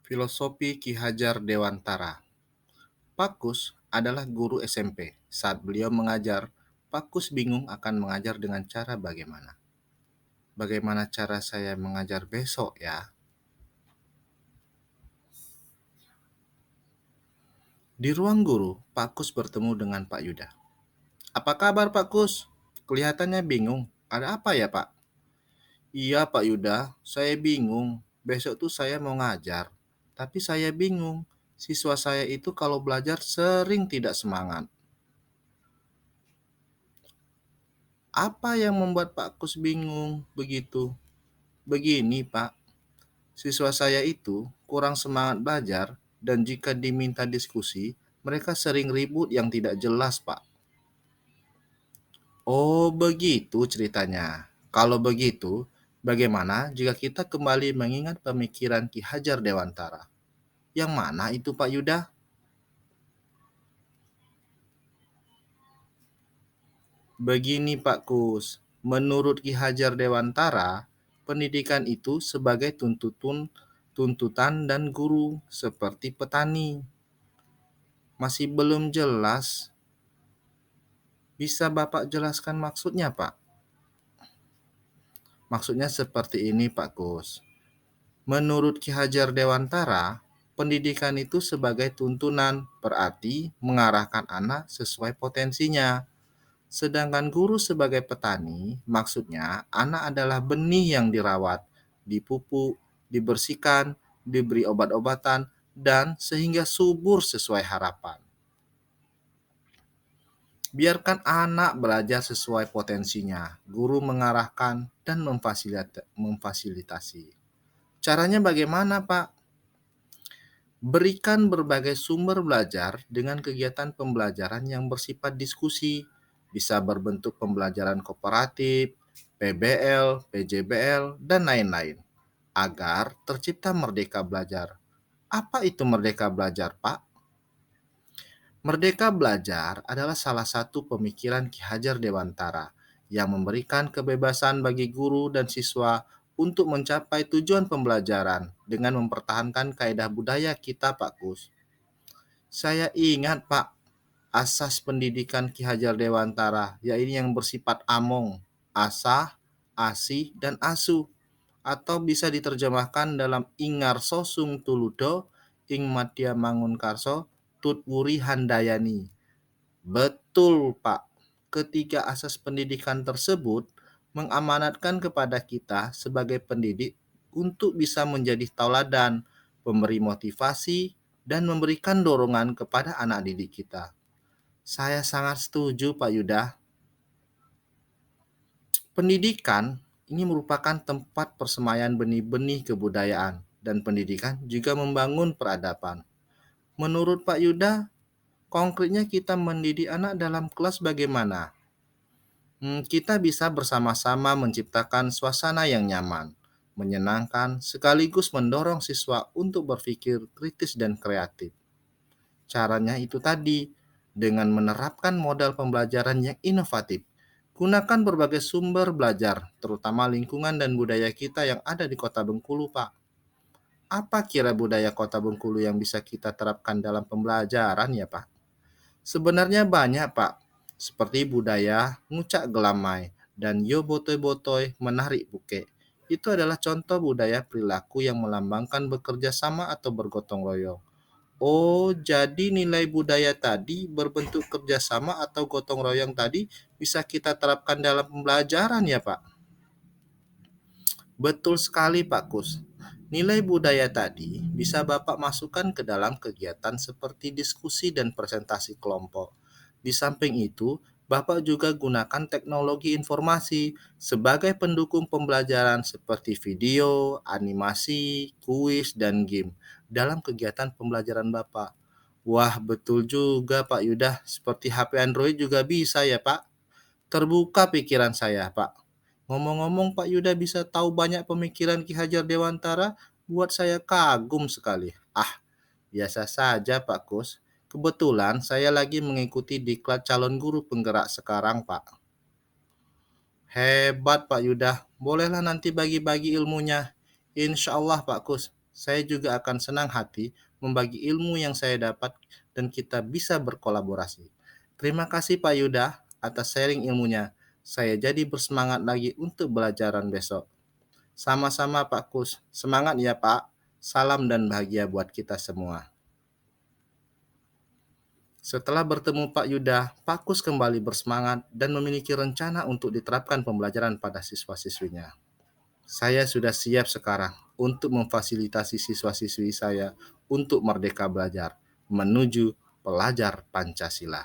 Filosofi Ki Hajar Dewantara. Pak Kus adalah guru SMP. Saat beliau mengajar, Pak Kus bingung akan mengajar dengan cara bagaimana. Bagaimana cara saya mengajar besok ya? Di ruang guru, Pak Kus bertemu dengan Pak Yuda. Apa kabar Pak Kus? Kelihatannya bingung. Ada apa ya Pak? Iya Pak Yuda, saya bingung. Besok tuh saya mau ngajar. Tapi saya bingung. Siswa saya itu kalau belajar sering tidak semangat. Apa yang membuat Pak Kus bingung begitu? Begini, Pak. Siswa saya itu kurang semangat belajar dan jika diminta diskusi, mereka sering ribut yang tidak jelas, Pak. Oh, begitu ceritanya. Kalau begitu, bagaimana jika kita kembali mengingat pemikiran Ki Hajar Dewantara? Yang mana itu, Pak Yuda? Begini Pak Kus, menurut Ki Hajar Dewantara, pendidikan itu sebagai tuntutan dan guru seperti petani. Masih belum jelas, bisa Bapak jelaskan maksudnya Pak? Maksudnya seperti ini Pak Kus. Menurut Ki Hajar Dewantara, pendidikan itu sebagai tuntunan, berarti mengarahkan anak sesuai potensinya. Sedangkan guru sebagai petani, maksudnya anak adalah benih yang dirawat, dipupuk, dibersihkan, diberi obat-obatan, dan sehingga subur sesuai harapan. Biarkan anak belajar sesuai potensinya, guru mengarahkan dan memfasilitasi. Caranya bagaimana, Pak? Berikan berbagai sumber belajar dengan kegiatan pembelajaran yang bersifat diskusi, bisa berbentuk pembelajaran kooperatif, PBL, PJBL, dan lain-lain, agar tercipta merdeka belajar. Apa itu merdeka belajar, Pak? Merdeka belajar adalah salah satu pemikiran Ki Hajar Dewantara yang memberikan kebebasan bagi guru dan siswa untuk mencapai tujuan pembelajaran dengan mempertahankan kaidah budaya kita, Pak Kus. Saya ingat, Pak, asas pendidikan Ki Hajar Dewantara, yaitu yang bersifat among, asah, asih, dan asuh, atau bisa diterjemahkan dalam Ingarso Sung Tuludo, Ing Madya Mangunkarso, Tutwuri Handayani. Betul, Pak. Ketiga asas pendidikan tersebut mengamanatkan kepada kita sebagai pendidik untuk bisa menjadi tauladan, memberi motivasi, dan memberikan dorongan kepada anak didik kita. Saya sangat setuju, Pak Yuda. Pendidikan ini merupakan tempat persemaian benih-benih kebudayaan dan pendidikan juga membangun peradaban. Menurut Pak Yuda, konkretnya kita mendidik anak dalam kelas bagaimana? Kita bisa bersama-sama menciptakan suasana yang nyaman, menyenangkan, sekaligus mendorong siswa untuk berpikir kritis dan kreatif. Caranya itu tadi, dengan menerapkan modal pembelajaran yang inovatif. Gunakan berbagai sumber belajar, terutama lingkungan dan budaya kita yang ada di Kota Bengkulu, Pak. Apa kira budaya Kota Bengkulu yang bisa kita terapkan dalam pembelajaran ya, Pak? Sebenarnya banyak, Pak. Seperti budaya ngucak gelamai dan yo botoy-botoy menarik buke. Itu adalah contoh budaya perilaku yang melambangkan bekerja sama atau bergotong royong. Oh, jadi nilai budaya tadi berbentuk kerjasama atau gotong royong tadi bisa kita terapkan dalam pembelajaran ya, Pak? Betul sekali, Pak Kus. Nilai budaya tadi bisa Bapak masukkan ke dalam kegiatan seperti diskusi dan presentasi kelompok. Di samping itu, Bapak juga gunakan teknologi informasi sebagai pendukung pembelajaran seperti video, animasi, kuis, dan game dalam kegiatan pembelajaran Bapak. Wah, betul juga Pak Yudah, seperti HP Android juga bisa ya Pak. Terbuka pikiran saya, Pak. Ngomong-ngomong, Pak Yuda bisa tahu banyak pemikiran Ki Hajar Dewantara, buat saya kagum sekali. Biasa saja, Pak Kus. Kebetulan saya lagi mengikuti diklat calon guru penggerak sekarang, Pak. Hebat, Pak Yuda. Bolehlah nanti bagi-bagi ilmunya. Insya Allah, Pak Kus. saya juga akan senang hati membagi ilmu yang saya dapat dan kita bisa berkolaborasi. Terima kasih Pak Yuda atas sharing ilmunya. Saya jadi bersemangat lagi untuk belajaran besok. Sama-sama Pak Kus. Semangat ya Pak. Salam dan bahagia buat kita semua. Setelah bertemu Pak Yuda, Pak Kus kembali bersemangat dan memiliki rencana untuk diterapkan pembelajaran pada siswa-siswinya. Saya sudah siap sekarang untuk memfasilitasi siswa-siswi saya untuk merdeka belajar menuju pelajar Pancasila.